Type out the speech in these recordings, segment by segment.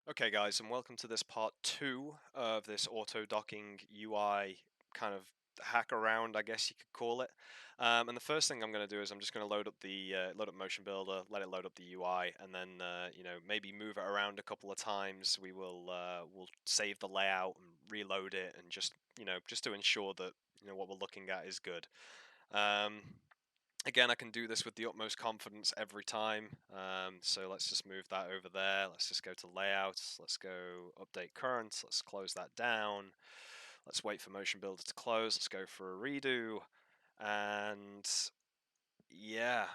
Okay, guys, and welcome to this part two of this auto-docking UI kind of hack around, I guess you could call it. And the first thing I'm going to do is I'm just going to load up the load up Motion Builder, let it load up the UI, and then maybe move it around a couple of times. We'll save the layout and reload it, and just to ensure that what we're looking at is good. Um, Again, I can do this with the utmost confidence every time. So let's just move that over there. Let's just go to layouts. Let's go update current. Let's close that down. Let's wait for Motion Builder to close. Let's go for a redo. And yeah,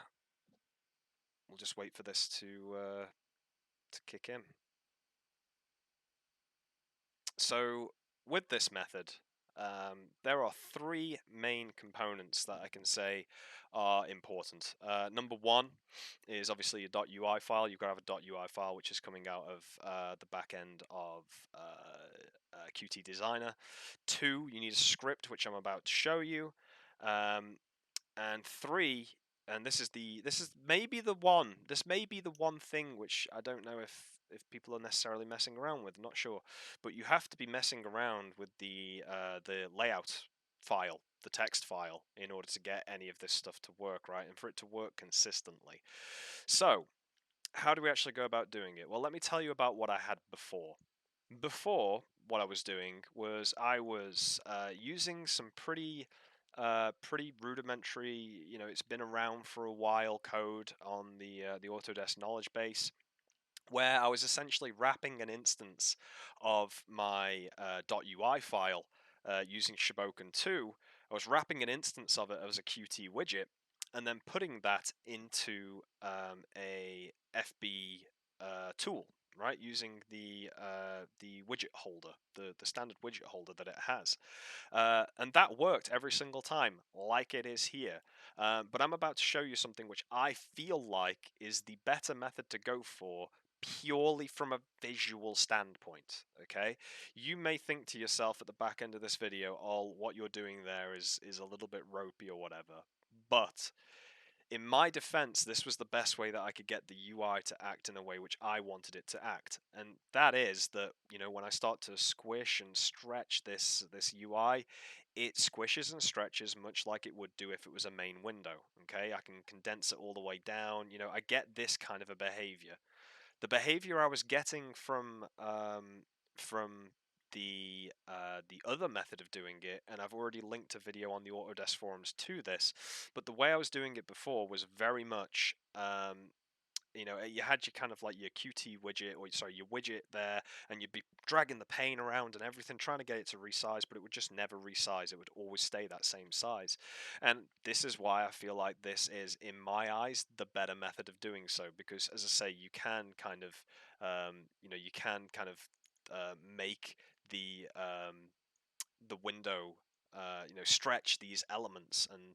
we'll just wait for this to kick in. So with this method, there are three main components that I can say are important. Number one is obviously a .ui file. You've got to have a .ui file which is coming out of the back end of Qt Designer. Two, you need a script which I'm about to show you. Um, and three, and this is maybe the one. This may be the one thing which I don't know if people are necessarily messing around with. Not sure, but you have to be messing around with the layout file, the text file, in order to get any of this stuff to work, right? And for it to work consistently. So, how do we actually go about doing it? Well, let me tell you about what I had before. Before, what I was doing was I was using some pretty rudimentary, it's been around for a while code on the Autodesk knowledge base, where I was essentially wrapping an instance of my .ui file using Shoboken 2. I was wrapping an instance of it as a Qt widget, and then putting that into a FB tool, right? Using the widget holder, the standard widget holder that it has, and that worked every single time, like it is here. But I'm about to show you something which I feel like is the better method to go for, purely from a visual standpoint. Okay, you may think to yourself at the back end of this video, "Oh, what you're doing there is a little bit ropey or whatever," but in my defense, this was the best way that I could get the UI to act in a way which I wanted it to act. And that is that, when I start to squish and stretch this UI, it squishes and stretches much like it would do if it was a main window. Okay, I can condense it all the way down. I get this kind of a behavior. The behavior I was getting from the other method of doing it, and I've already linked a video on the Autodesk forums to this, but the way I was doing it before was very much you had your kind of like your Qt widget, or sorry, your widget there, and you'd be dragging the pane around and everything, trying to get it to resize, but it would just never resize. It would always stay that same size. And this is why I feel like this is, in my eyes, the better method of doing so, because as I say, you can kind of, make the window stretch these elements, and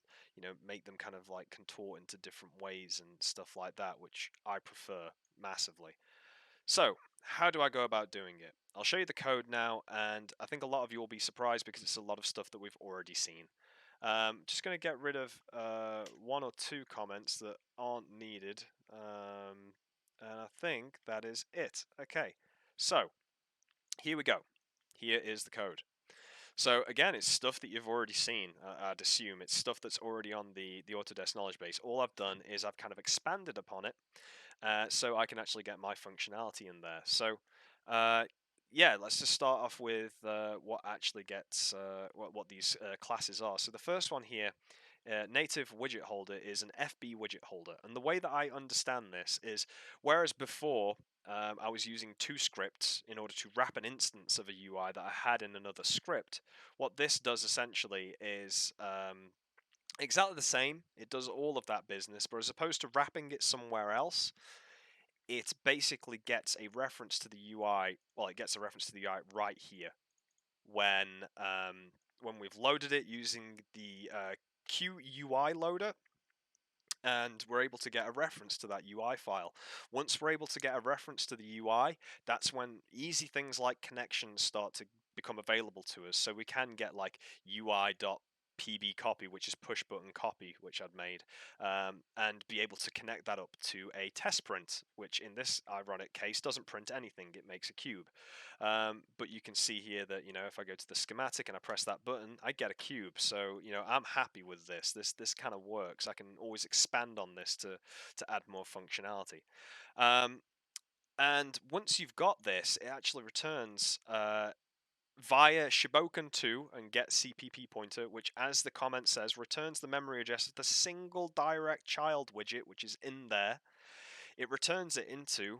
make them kind of like contort into different ways and stuff like that, which I prefer massively. So how do I go about doing it? I'll show you the code now, and I think a lot of you will be surprised because it's a lot of stuff that we've already seen. Just going to get rid of one or two comments that aren't needed, and I think that is it. Okay, so here we go. Here is the code. So again, it's stuff that you've already seen. I'd assume it's stuff that's already on the Autodesk knowledge base. All I've done is I've kind of expanded upon it, so I can actually get my functionality in there. So uh, yeah, let's just start off with what actually gets what these classes are. So the first one here, native widget holder, is an FB widget holder, and the way that I understand this is, whereas before I was using two scripts in order to wrap an instance of a UI that I had in another script. What this does essentially is exactly the same. It does all of that business, but as opposed to wrapping it somewhere else, it basically gets a reference to the UI. Well, it gets a reference to the UI right here when when we've loaded it using the QUI loader, and we're able to get a reference to that UI file. Once we're able to get a reference to the UI, that's when easy things like connections start to become available to us. So we can get like UI PB copy, which is push button copy, which I'd made, and be able to connect that up to a test print, which in this ironic case doesn't print anything, it makes a cube. But you can see here that, if I go to the schematic and I press that button, I get a cube. So, I'm happy with this. This kind of works. I can always expand on this to add more functionality. And once you've got this, it actually returns via Shiboken2 and get CPP pointer, which, as the comment says, returns the memory address of the single direct child widget, which is in there. It returns it into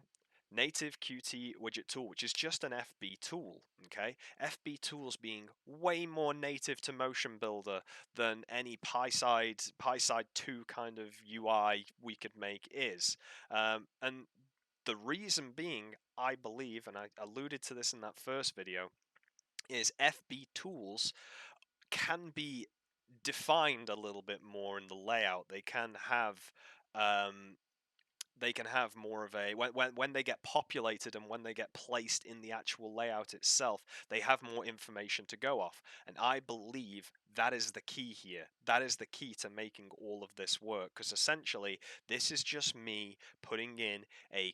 native Qt widget tool, which is just an FB tool. Okay, FB tools being way more native to Motion Builder than any PySide 2 kind of UI we could make is. And the reason being, I believe, and I alluded to this in that first video, is FB tools can be defined a little bit more in the layout. Um, they can have more of a when they get populated and when they get placed in the actual layout itself, they have more information to go off. And I believe that is the key here. That is the key to making all of this work, because essentially this is just me putting in a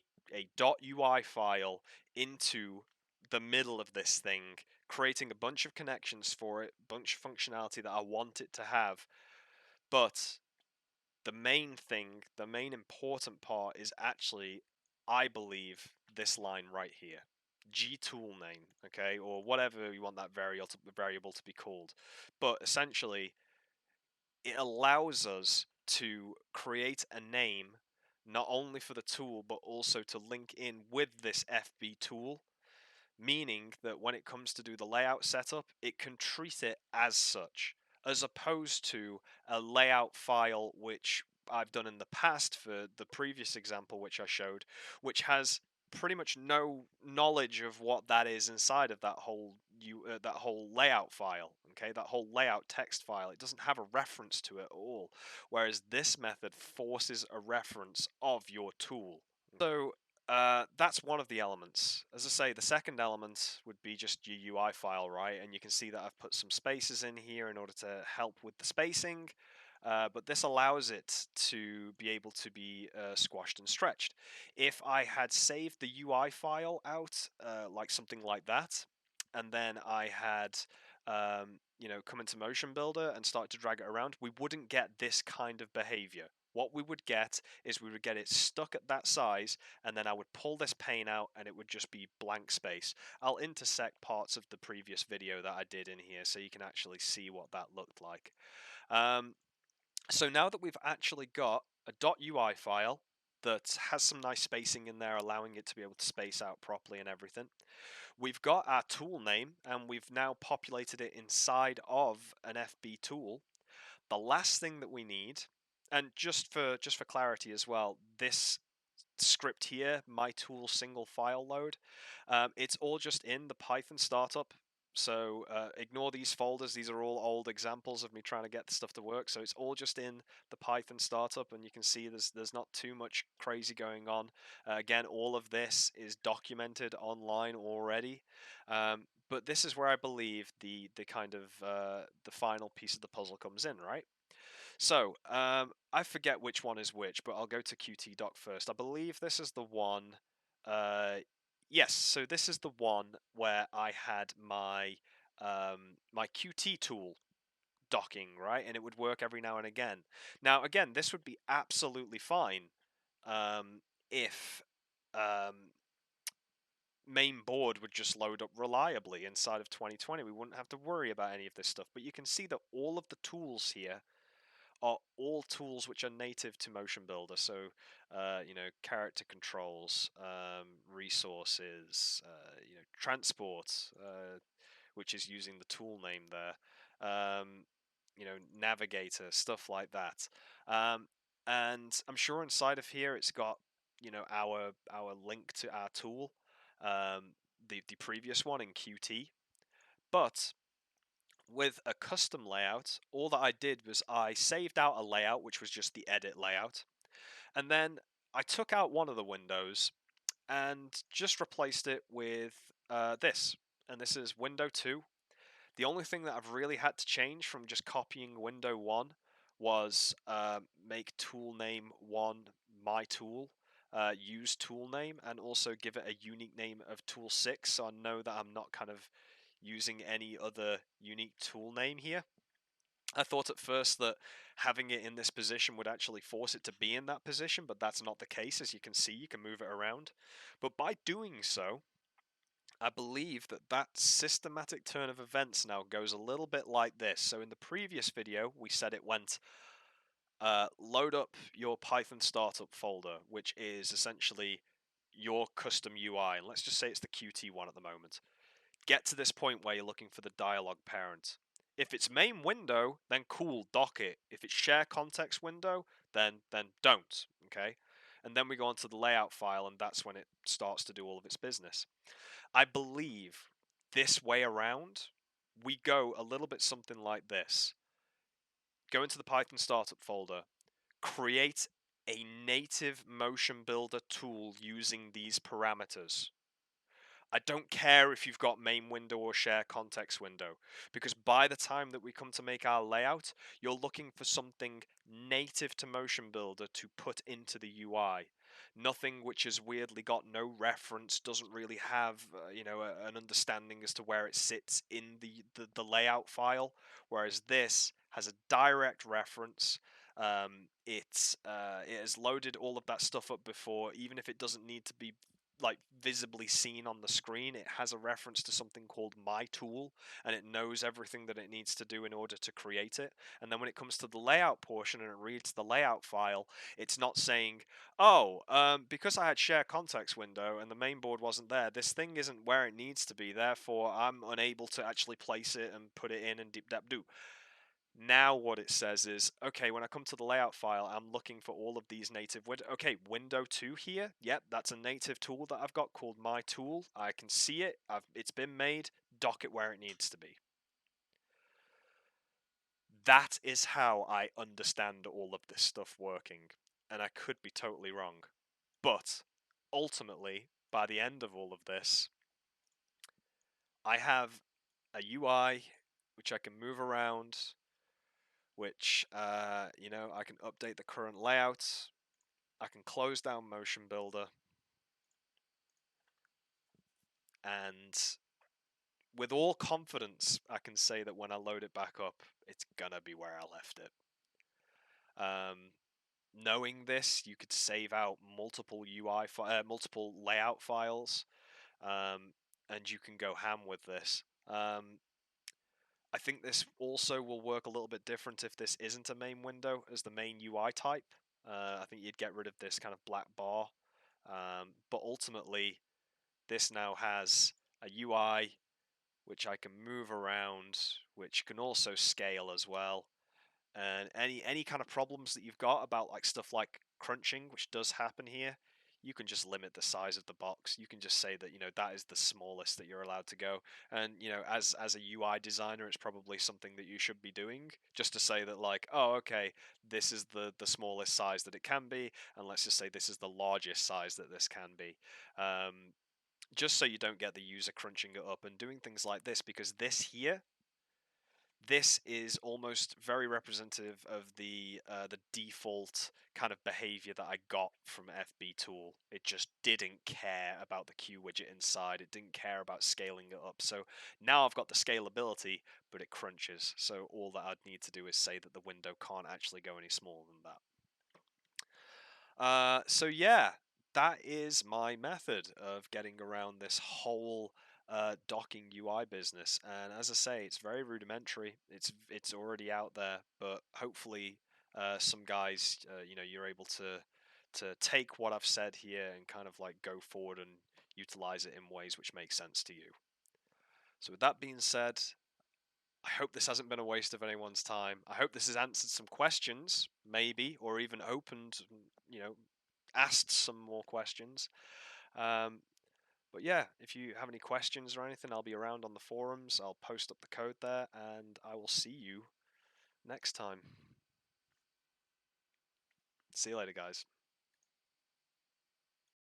.ui file into the middle of this thing, creating a bunch of connections for it, bunch of functionality that I want it to have. But the main thing, the main important part is actually, I believe, this line right here. G tool name, okay, or whatever you want that variable to be called. But essentially, it allows us to create a name not only for the tool, but also to link in with this FB tool, meaning that when it comes to do the layout setup, it can treat it as such, as opposed to a layout file which I've done in the past for the previous example which I showed, which has pretty much no knowledge of what that is inside of that whole layout file. Okay, that whole layout text file, it doesn't have a reference to it at all, whereas this method forces a reference of your tool. So that's one of the elements. As I say, the second element would be just your UI file, right? And you can see that I've put some spaces in here in order to help with the spacing, but this allows it to be able to be squashed and stretched. If I had saved the UI file out, like something like that, and then I had come into Motion Builder and start to drag it around, we wouldn't get this kind of behavior. What we would get is we would get it stuck at that size, and then I would pull this pane out and it would just be blank space. I'll intersect parts of the previous video that I did in here so you can actually see what that looked like. So now that we've actually got a .ui file that has some nice spacing in there, allowing it to be able to space out properly and everything, we've got our tool name and we've now populated it inside of an FB tool. The last thing that we need, and just for clarity as well, this script here, my tool single file load, it's all just in the Python startup. So ignore these folders. These are all old examples of me trying to get the stuff to work. So it's all just in the Python startup, and you can see there's not too much crazy going on. Again, all of this is documented online already. But this is where I believe the kind of the final piece of the puzzle comes in, right? So, I forget which one is which, but I'll go to Qtdoc first. I believe this is the one. Uh, yes, so this is the one where I had my Qt tool docking, right, and it would work every now and again. Now, again, this would be absolutely fine if main board would just load up reliably inside of 2020. We wouldn't have to worry about any of this stuff. But you can see that all of the tools here are all tools which are native to Motion Builder. So, character controls, resources, transport, which is using the tool name there, navigator, stuff like that. And I'm sure inside of here it's got, our link to our tool, the previous one in Qt, but with a custom layout, all that I did was I saved out a layout, which was just the edit layout, and then I took out one of the windows and just replaced it with this. And this is window 2. The only thing that I've really had to change from just copying window 1 was make tool name 1 my tool, use tool name, and also give it a unique name of tool 6, so I know that I'm not kind of using any other unique tool name here. I thought at first that having it in this position would actually force it to be in that position, but that's not the case. As you can see, you can move it around. But by doing so, I believe that that systematic turn of events now goes a little bit like this. So in the previous video, we said it went load up your Python startup folder, which is essentially your custom UI. And let's just say it's the Qt one at the moment. Get to this point where you're looking for the dialog parent. If it's main window, then cool, dock it. If it's share context window, then don't. Okay, and then we go on to the layout file, and that's when it starts to do all of its business. I believe this way around, we go a little bit something like this. Go into the Python startup folder, create a native motion builder tool using these parameters. I don't care if you've got main window or share context window, because by the time that we come to make our layout, you're looking for something native to Motion Builder to put into the UI. Nothing which has weirdly got no reference, doesn't really have an understanding as to where it sits in the layout file, whereas this has a direct reference. It has loaded all of that stuff up before, even if it doesn't need to be like visibly seen on the screen. It has a reference to something called my tool, and it knows everything that it needs to do in order to create it. And then when it comes to the layout portion and it reads the layout file, it's not saying, oh, because I had share context window and the main board wasn't there, this thing isn't where it needs to be, therefore I'm unable to actually place it and put it in and deep dap do. Now what it says is, okay, when I come to the layout file, I'm looking for all of these native okay, window 2 here. Yep, that's a native tool that I've got called my tool. I can see it. It's been made. Dock it where it needs to be. That is how I understand all of this stuff working, and I could be totally wrong. But ultimately, by the end of all of this, I have a UI which I can move around, which I can update the current layout. I can close down Motion Builder, and with all confidence, I can say that when I load it back up, it's gonna be where I left it. Knowing this, you could save out multiple multiple layout files, and you can go ham with this. I think this also will work a little bit different if this isn't a main window as the main UI type. I think you'd get rid of this kind of black bar, but ultimately this now has a UI which I can move around, which can also scale as well. And any kind of problems that you've got about like stuff like crunching, which does happen here, you can just limit the size of the box. You can just say that that is the smallest that you're allowed to go. And as a UI designer, it's probably something that you should be doing, just to say that like, oh, okay, this is the smallest size that it can be, and let's just say this is the largest size that this can be. Just so you don't get the user crunching it up and doing things like this, because this is almost very representative of the default kind of behavior that I got from FB Tool. It just didn't care about the Q widget inside. It didn't care about scaling it up. So now I've got the scalability, but it crunches. So all that I'd need to do is say that the window can't actually go any smaller than that. So yeah, that is my method of getting around this whole docking UI business. And as I say, it's very rudimentary. It's already out there, but hopefully, some guys, you're able to take what I've said here and kind of like go forward and utilize it in ways which make sense to you. So with that being said, I hope this hasn't been a waste of anyone's time. I hope this has answered some questions, maybe, or even opened, asked some more questions. Um, but yeah, if you have any questions or anything, I'll be around on the forums. I'll post up the code there, and I will see you next time. See you later, guys.